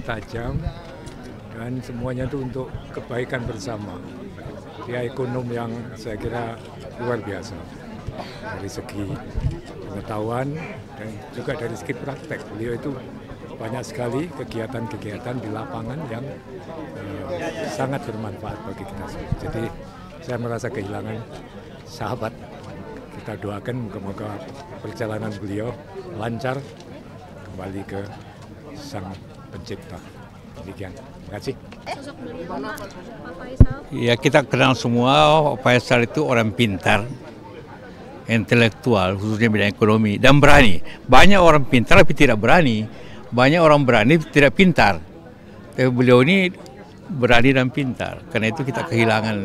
tajam, dan semuanya itu untuk kebaikan bersama. Dia ekonom yang saya kira luar biasa dari segi pengetahuan dan juga dari segi praktek. Beliau itu banyak sekali kegiatan-kegiatan di lapangan yang sangat bermanfaat bagi kita semua. Jadi saya merasa kehilangan sahabat. Kita doakan moga-moga perjalanan beliau lancar kembali ke Sang Pencipta. Demikian. Terima kasih. Sosok beliau Pak Faisal. Ya, kita kenal semua Pak Faisal itu orang pintar, intelektual, khususnya bidang ekonomi, dan berani. Banyak orang pintar tapi tidak berani. Banyak orang berani tidak pintar. Tapi beliau ini berani dan pintar. Karena itu kita kehilangan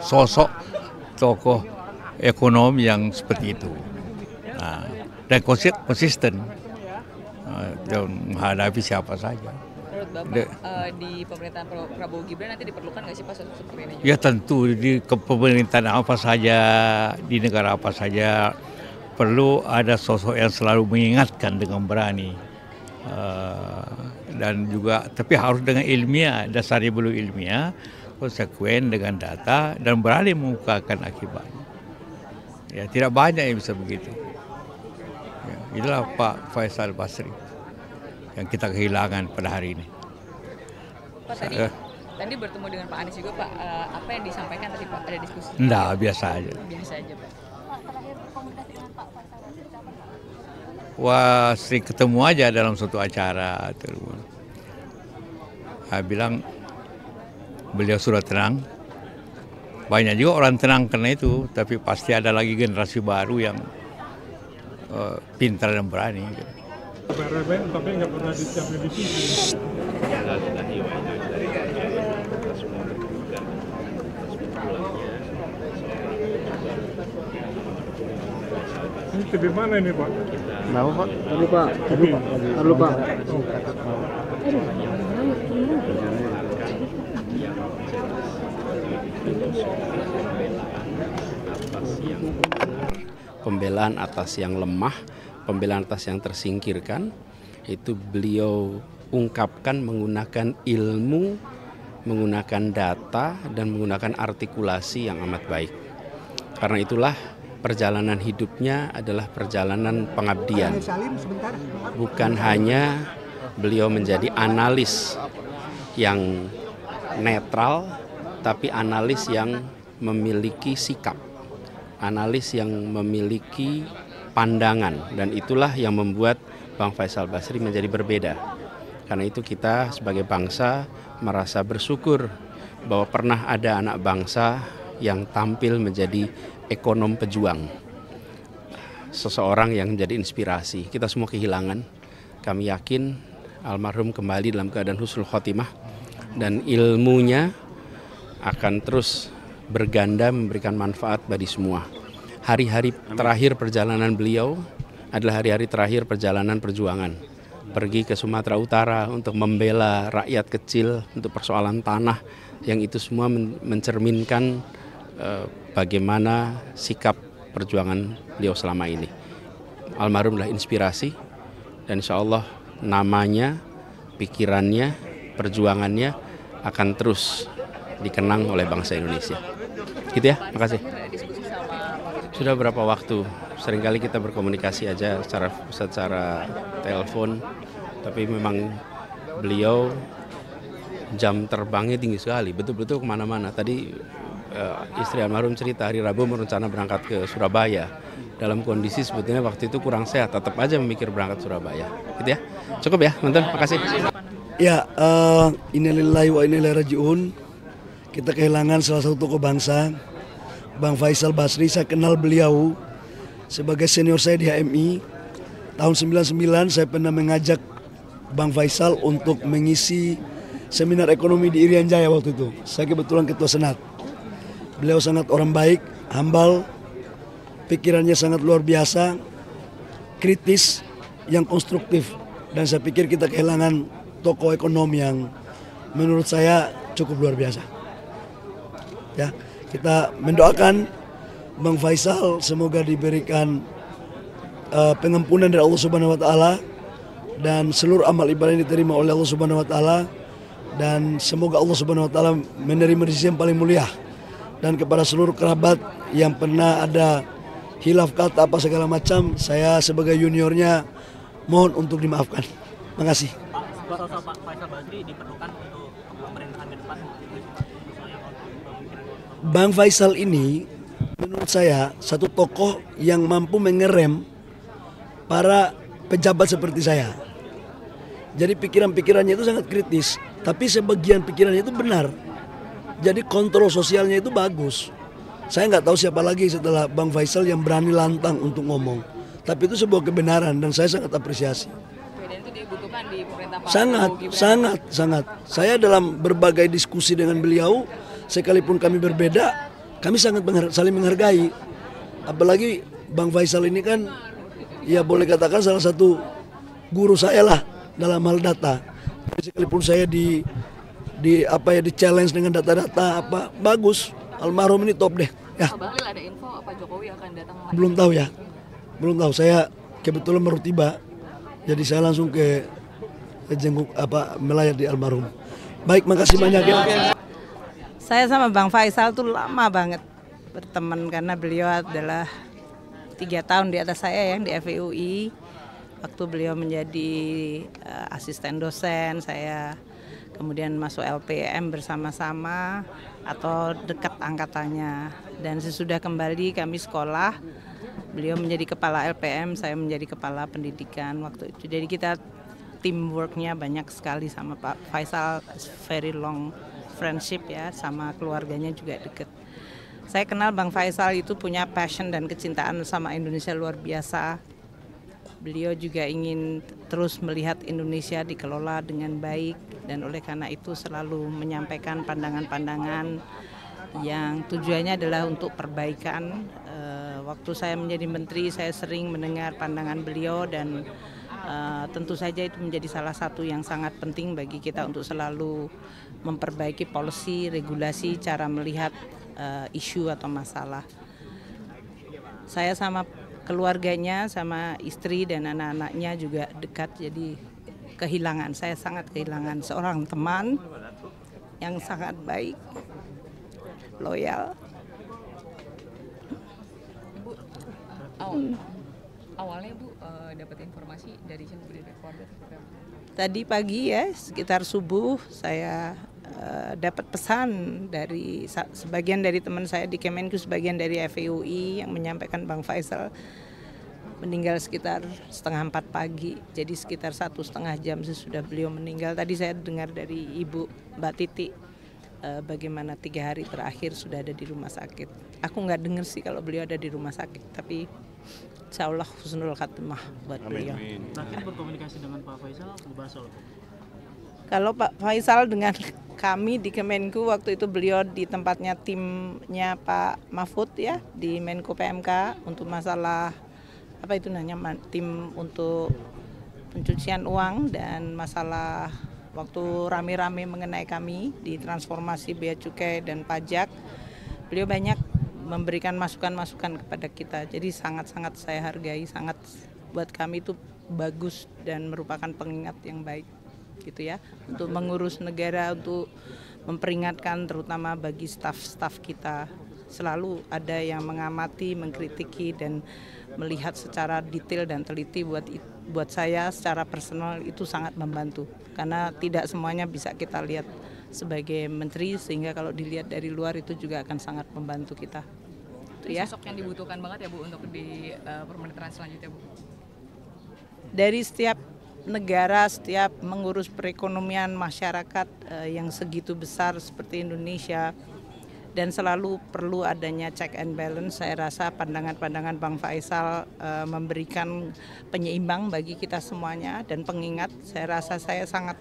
sosok tokoh ekonom yang seperti itu. Dan konsisten menghadapi siapa saja. Menurut Bapak, di pemerintahan Prabowo Gibran nanti diperlukan nggak sih Pak sosok seperti ini? Ya tentu, di pemerintahan apa saja, di negara apa saja, perlu ada sosok yang selalu mengingatkan dengan berani. Dan juga, tapi harus dengan ilmiah, dasarnya belum ilmiah, konsekuen dengan data, dan berani mengungkapkan akibatnya. Ya, tidak banyak yang bisa begitu. Ya, itulah Pak Faisal Basri yang kita kehilangan pada hari ini. Pak, tadi bertemu dengan Pak Anies juga Pak, apa yang disampaikan tadi Pak, ada diskusi? Enggak, biasa aja. Biasa aja Pak. Terakhir komunikasi dengan Pak Faisal Basri kapan Pak? Wah, sering ketemu aja dalam suatu acara. Bilang beliau sudah tenang. Banyak juga orang tenang karena itu, tapi pasti ada lagi generasi baru yang pintar dan berani. Tapi nggak pernah dicapai di sini. Ini TV mana ini Pak? Tahu Pak? Lalu Pak. Pembelaan atas yang lemah, pembelaan atas yang tersingkirkan, itu beliau ungkapkan menggunakan ilmu, menggunakan data, dan menggunakan artikulasi yang amat baik. Karena itulah perjalanan hidupnya adalah perjalanan pengabdian. Bukan hanya beliau menjadi analis yang netral, tapi analis yang memiliki sikap, analis yang memiliki pandangan, dan itulah yang membuat Bang Faisal Basri menjadi berbeda. Karena itu kita sebagai bangsa merasa bersyukur bahwa pernah ada anak bangsa yang tampil menjadi ekonom pejuang, seseorang yang menjadi inspirasi. Kita semua kehilangan. Kami yakin almarhum kembali dalam keadaan husnul khotimah, dan ilmunya akan terus berganda memberikan manfaat bagi semua. Hari-hari terakhir perjalanan beliau adalah hari-hari terakhir perjalanan perjuangan. Pergi ke Sumatera Utara untuk membela rakyat kecil untuk persoalan tanah, yang itu semua mencerminkan bagaimana sikap perjuangan beliau selama ini. Almarhum adalah inspirasi, dan insya Allah namanya, pikirannya, perjuangannya akan terus dikenang oleh bangsa Indonesia. Gitu ya, makasih. Sudah berapa waktu, seringkali kita berkomunikasi aja secara telepon, tapi memang beliau jam terbangnya tinggi sekali, betul-betul kemana-mana. Tadi istri almarhum cerita hari Rabu merencana berangkat ke Surabaya. Dalam kondisi sebetulnya waktu itu kurang sehat, tetap aja memikir berangkat Surabaya. Gitu ya, cukup ya, nonton, makasih. Ya, innalillahi wa inna ilaihi raji'un. Kita kehilangan salah satu tokoh bangsa, Bang Faisal Basri. Saya kenal beliau sebagai senior saya di HMI. Tahun 99 saya pernah mengajak Bang Faisal untuk mengisi seminar ekonomi di Irian Jaya waktu itu. Saya kebetulan ketua senat. Beliau sangat orang baik, humble, pikirannya sangat luar biasa, kritis, yang konstruktif. Dan saya pikir kita kehilangan tokoh ekonom yang menurut saya cukup luar biasa. Ya, kita mendoakan Bang Faisal semoga diberikan pengampunan dari Allah Subhanahu wa taala, dan seluruh amal ibadah yang diterima oleh Allah Subhanahu wa taala, dan semoga Allah Subhanahu wa taala menerima di sisi yang paling mulia. Dan kepada seluruh kerabat yang pernah ada hilaf kata apa segala macam, saya sebagai juniornya mohon untuk dimaafkan. Makasih. Sosok Pak Faisal Basri diperlukan untuk pemerintahan ke depan. Bang Faisal ini menurut saya satu tokoh yang mampu mengerem para pejabat seperti saya. Jadi pikiran-pikirannya itu sangat kritis, tapi sebagian pikirannya itu benar. Jadi kontrol sosialnya itu bagus. Saya nggak tahu siapa lagi setelah Bang Faisal yang berani lantang untuk ngomong. Tapi itu sebuah kebenaran dan saya sangat apresiasi. Dan itu dibutuhkan di pemerintah Pak Sangat. Saya dalam berbagai diskusi dengan beliau, sekalipun kami berbeda, kami sangat saling menghargai. Apalagi Bang Faisal ini kan, ya boleh katakan salah satu guru saya lah dalam hal data. Sekalipun saya di challenge dengan data-data apa bagus, almarhum ini top deh. Ya. Pak Bahlil, ada info Pak Jokowi akan datang lagi? Belum tahu. Saya kebetulan baru tiba, jadi saya langsung ke jenguk melayat di almarhum. Baik, makasih banyak ya. Saya sama Bang Faisal tuh lama banget berteman karena beliau adalah 3 tahun di atas saya yang di FEUI. Waktu beliau menjadi asisten dosen, saya kemudian masuk LPM bersama-sama atau dekat angkatannya. Dan sesudah kembali kami sekolah, beliau menjadi kepala LPM, saya menjadi kepala pendidikan waktu itu. Jadi kita teamworknya banyak sekali sama Pak Faisal, very long friendship ya, sama keluarganya juga dekat. Saya kenal Bang Faisal itu punya passion dan kecintaan sama Indonesia luar biasa. Beliau juga ingin terus melihat Indonesia dikelola dengan baik dan oleh karena itu selalu menyampaikan pandangan-pandangan yang tujuannya adalah untuk perbaikan. Waktu saya menjadi menteri, saya sering mendengar pandangan beliau dan tentu saja itu menjadi salah satu yang sangat penting bagi kita untuk selalu memperbaiki policy, regulasi, cara melihat isu atau masalah. Saya sama keluarganya, sama istri dan anak-anaknya juga dekat, jadi saya sangat kehilangan seorang teman yang sangat baik, loyal. Bu, awalnya Bu dapat informasi dari keluarga? Tadi pagi ya, sekitar subuh saya dapat pesan dari sebagian dari teman saya di Kemenku, sebagian dari FEUI yang menyampaikan Bang Faisal meninggal sekitar 3:30 pagi. Jadi sekitar 1,5 jam sesudah beliau meninggal. Tadi saya dengar dari Ibu Mbak Titi bagaimana 3 hari terakhir sudah ada di rumah sakit. Aku nggak dengar sih kalau beliau ada di rumah sakit, tapi insya Allah husnul khatimah buat beliau. Terakhir berkomunikasi dengan Pak Faisal, membahas soal itu. Kalau Pak Faisal dengan kami di Kemenku waktu itu beliau di tempatnya timnya Pak Mahfud ya di Menko PMK untuk masalah tim untuk pencucian uang dan masalah waktu rame-rame mengenai kami di transformasi bea cukai dan pajak. Beliau banyak memberikan masukan-masukan kepada kita. Jadi sangat-sangat saya hargai, sangat buat kami itu bagus dan merupakan pengingat yang baik gitu ya, untuk mengurus negara, untuk memperingatkan terutama bagi staf-staf kita. Selalu ada yang mengamati, mengkritiki dan melihat secara detail dan teliti. Buat saya secara personal itu sangat membantu karena tidak semuanya bisa kita lihat sebagai menteri, sehingga kalau dilihat dari luar itu juga akan sangat membantu kita. Itu ya. Sosok yang dibutuhkan banget ya Bu untuk di pemerintahan selanjutnya Bu. Dari setiap negara, setiap mengurus perekonomian masyarakat yang segitu besar seperti Indonesia dan selalu perlu adanya check and balance. Saya rasa pandangan-pandangan Bang Faisal memberikan penyeimbang bagi kita semuanya dan pengingat. Saya rasa saya sangat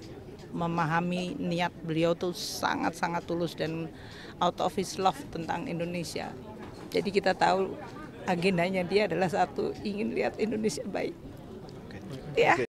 memahami niat beliau tuh sangat-sangat tulus dan out of his love tentang Indonesia. Jadi kita tahu agendanya dia adalah satu, ingin lihat Indonesia baik. Ya.